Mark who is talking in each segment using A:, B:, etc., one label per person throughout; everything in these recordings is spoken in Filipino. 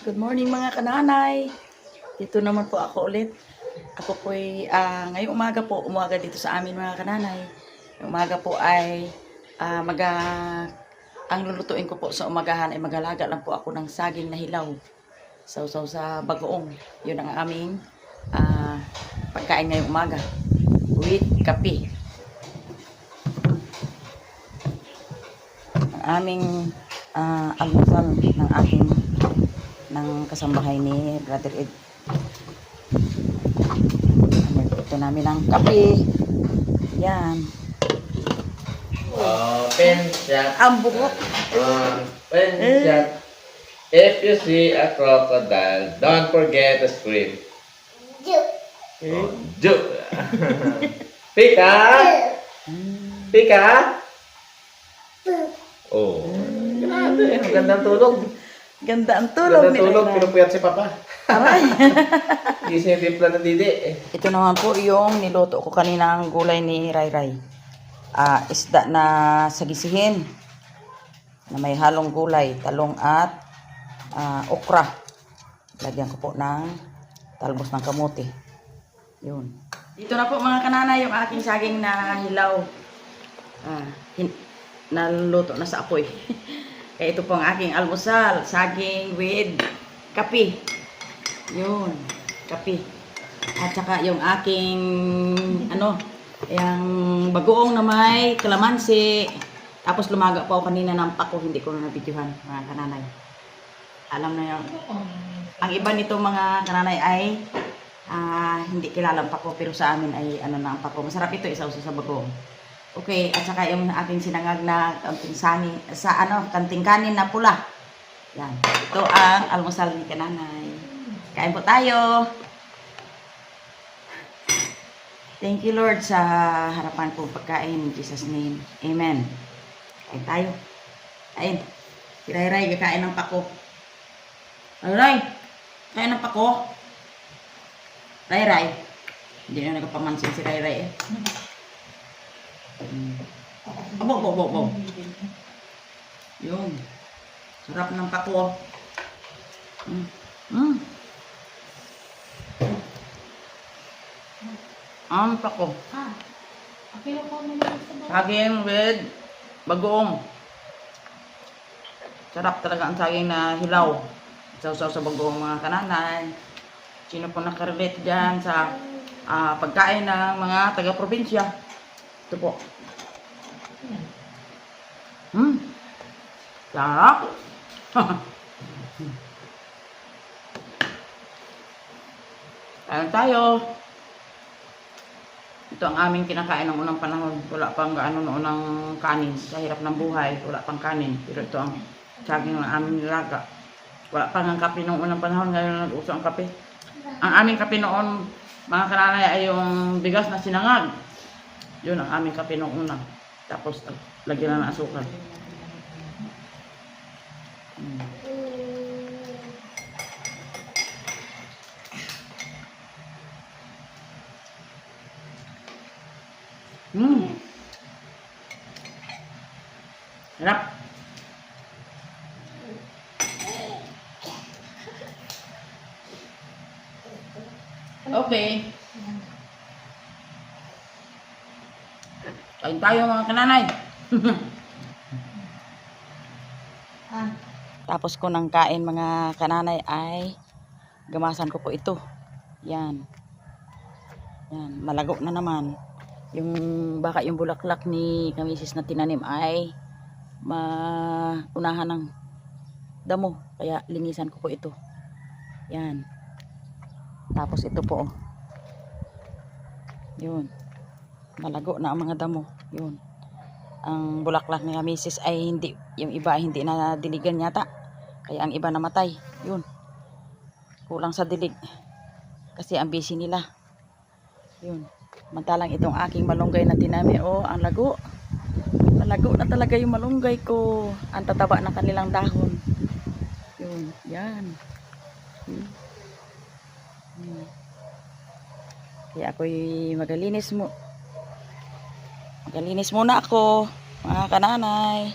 A: Good morning mga kananay. Dito naman po ako ulit. Ako po ay ngayong umaga dito sa amin mga kananay. Ngayong umaga po ay ang lulutuin ko po sa umagahan ay magalaga lang po ako ng saging na hilaw. Sausaw sa bagoong. Yun ang aming pagkain ngayong umaga. With kape. Ang aming almusal ng aking kasambahay ni Brother Ed. Ito namin ang kape. Yan.
B: Open shot.
A: Ang buhok.
B: Open shot. If you see a crocodile, don't forget to scream. Oh, Ju. Pika. Pika. Oh. Grabe, ang gandang tulog.
A: Ganda ang tulog
B: Gandang tulog, pinupuyat si Papa.
A: Aray.
B: Gising yung timpla ng didi.
A: Ito naman po yung niluto ko kanina ang gulay ni Ray Ray. Isda na sagisihin na may halong gulay, talong at okra. Lagyan ko po ng talbos ng kamote. Yun. Dito na po mga kananay yung aking saging na hilaw. Naluto na sa apoy. Kaya ito po ang aking almusal, saging with kape. Yun, kape. At saka yung aking yung bagoong na may kalamansi. Tapos lumaga po ako kanina ng pako, hindi ko na nabidyohan mga kananay. Alam na yun. Ang iba nito mga kananay ay hindi kilala ang pako, pero sa amin ay na ang pako. Masarap ito isaw sa bagoong. Okay, at saka yung aking sinangag na kanting kanin na pula. Yan. Ito ang almusal ni kananay. Kain po tayo. Thank you Lord sa harapan po pagkain in Jesus name. Amen. Kain tayo. Kain. Si Ray Ray, kakain ng pako. Ray Ray, kain ng pako. Ray Ray. Hindi na nagpapansin si Ray Ray eh. Abo. Yun. Sarap ng pako. Ang pako. Saging with bagoong. Sarap talaga ang saging na hilaw. Sausaw sa bagoong mga kananay. Sino po nakarelate dyan sa pagkain ng mga taga-probinsya? Ito po. Sarap. Kain tayo. Ito ang aming kinakain ng unang panahon. Wala pang gaano noon ng kanin. Sa hirap ng buhay, wala pang kanin. Pero ito ang saging ng aming nilaga. Wala pang ang kape noong unang panahon. Ngayon nag-uso ang kape. Ang aming kape noon, mga kananay, ay yung bigas na sinangag. Yun ang aming kape noong una. Tapos lagyan na ng asukal. Sarap. Okay. Kain tayo mga kananay. Tapos ko ng kain mga kananay ay gamasan ko po ito. Yan. Yan. Malago na naman. Baka yung bulaklak ni kamisis na tinanim ay maunahan ng damo. Kaya linisan ko po ito. Yan. Tapos ito po. Yun. Malago na ang mga damo. Yun. Ang bulaklak ni kamisis ay hindi, yung iba ay hindi na diligan yata. Kaya ang iba namatay. Yun. Kulang sa dilig. Kasi ang busy nila. Yun. Mantalang itong aking malunggay na tinami. Oh, ang lago. Malago na talaga yung malunggay ko. Ang tataba ng kanilang dahon. Yun. Yan. Kaya ako'y magalinis muna ako, mga kananay.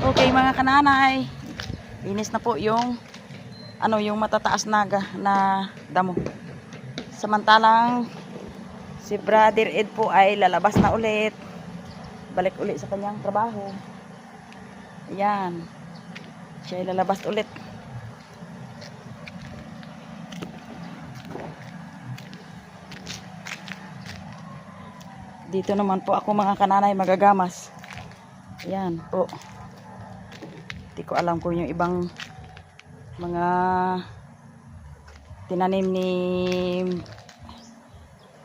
A: Okay mga kananay, linis na po yung yung matataas na damo. Samantalang si Brother Ed po ay lalabas na ulit. Balik ulit sa kanyang trabaho. Ayan. Siya ay lalabas ulit. Dito naman po ako mga kananay magagamas. Ayan po. Hindi ko alam kung yung ibang mga tinanim ni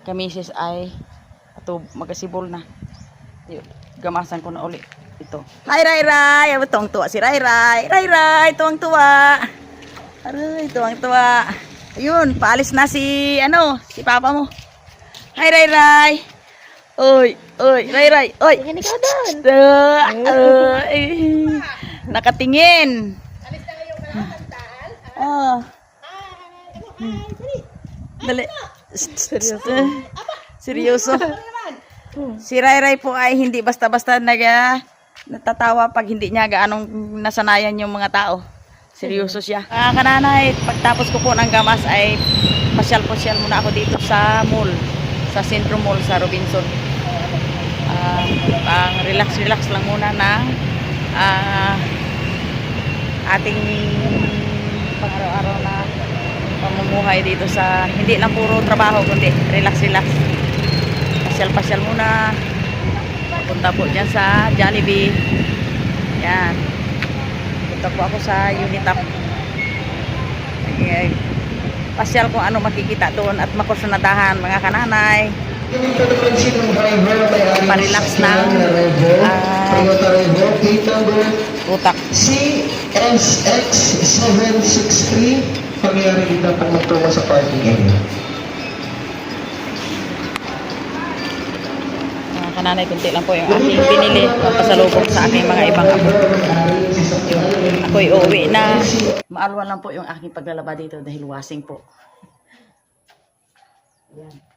A: Kamisis ay magasibol na. Gamasan ko na ulit ito. Hi Rai Rai! Tuwang tuwa si Rai Rai. Rai Rai! Tuwang tuwa. Aray, tuwang tuwa. Ayun, paalis na si si papa mo. Hi Rai Rai! Oy, oy, Rai Rai! Oy!
C: Tingin ikaw doon.
A: Nakatingin.
C: Alis na ngayong nakakantal.
A: Oh. Dali.
B: Seryoso.
A: Seryoso. Si Rai Rai po ay hindi basta-basta natatawa pag hindi niya gaanong nasanayan yung mga tao. Seryoso siya. Kananay, pagtapos ko po ng gamas ay pasyal-pasyal muna ako dito sa mall. Sa Centro Mall sa Robinson. Pang relax-relax lang muna ng ating pang-araw-araw na pamumuhay dito sa hindi lang puro trabaho kundi relax-relax. Pasyal-pasyal muna. Punta po dyan sa Jollibee. Yan. Punta po ako sa Unitap. Pasyal kung ano makikita doon at makusunadahan mga kananay. Pa-relax ng utak.
D: CSX763 pangyayari dito pong magtungo sa parking area.
A: Mga kananay, kunti lang po yung aking binili pasalubong sa aking mga ibang amo. Ako'y uuwi na. Maalwan lang po yung aking paglalaba dito dahil washing po. Ayan.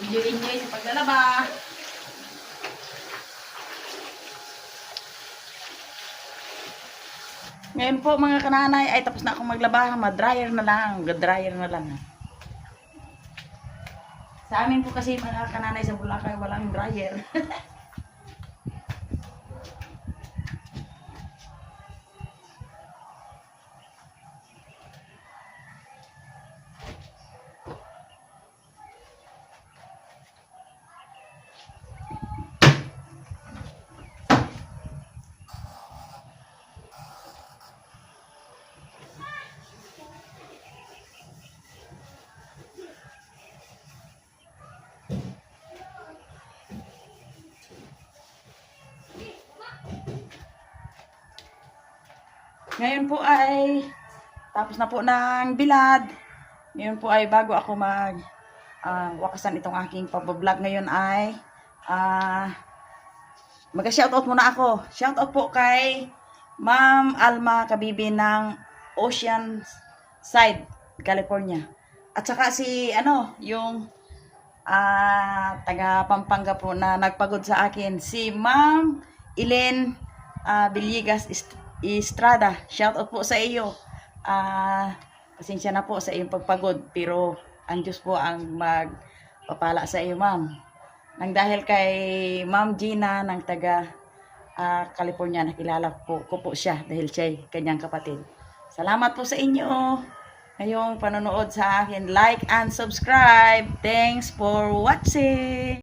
A: Enjoy sa paglalaba. Ngayon po mga kananay ay tapos na akong maglaba. Mag-dryer na lang. Mag-dryer na lang. Sa amin po kasi mga kananay sa Boracay walang dryer. Ngayon po ay tapos na po ng bilad. Ngayon po ay bago ako wakasan itong aking pag-vlog ngayon ay mag-shoutout muna ako. Shoutout po kay Ma'am Alma Kabibi ng Ocean Side, California. At saka si yung taga Pampanga po na nagpagod sa akin, si Ma'am Elen Villegas Estrada. Shoutout po sa iyo. Pasensya na po sa iyong pagpagod, pero ang Diyos po ang magpapala sa iyo, ma'am. Nang dahil kay Ma'am Gina ng taga California, nakilala ko po siya dahil siya ay kanyang kapatid. Salamat po sa inyo. ngayong panonood sa akin. Like and subscribe. Thanks for watching.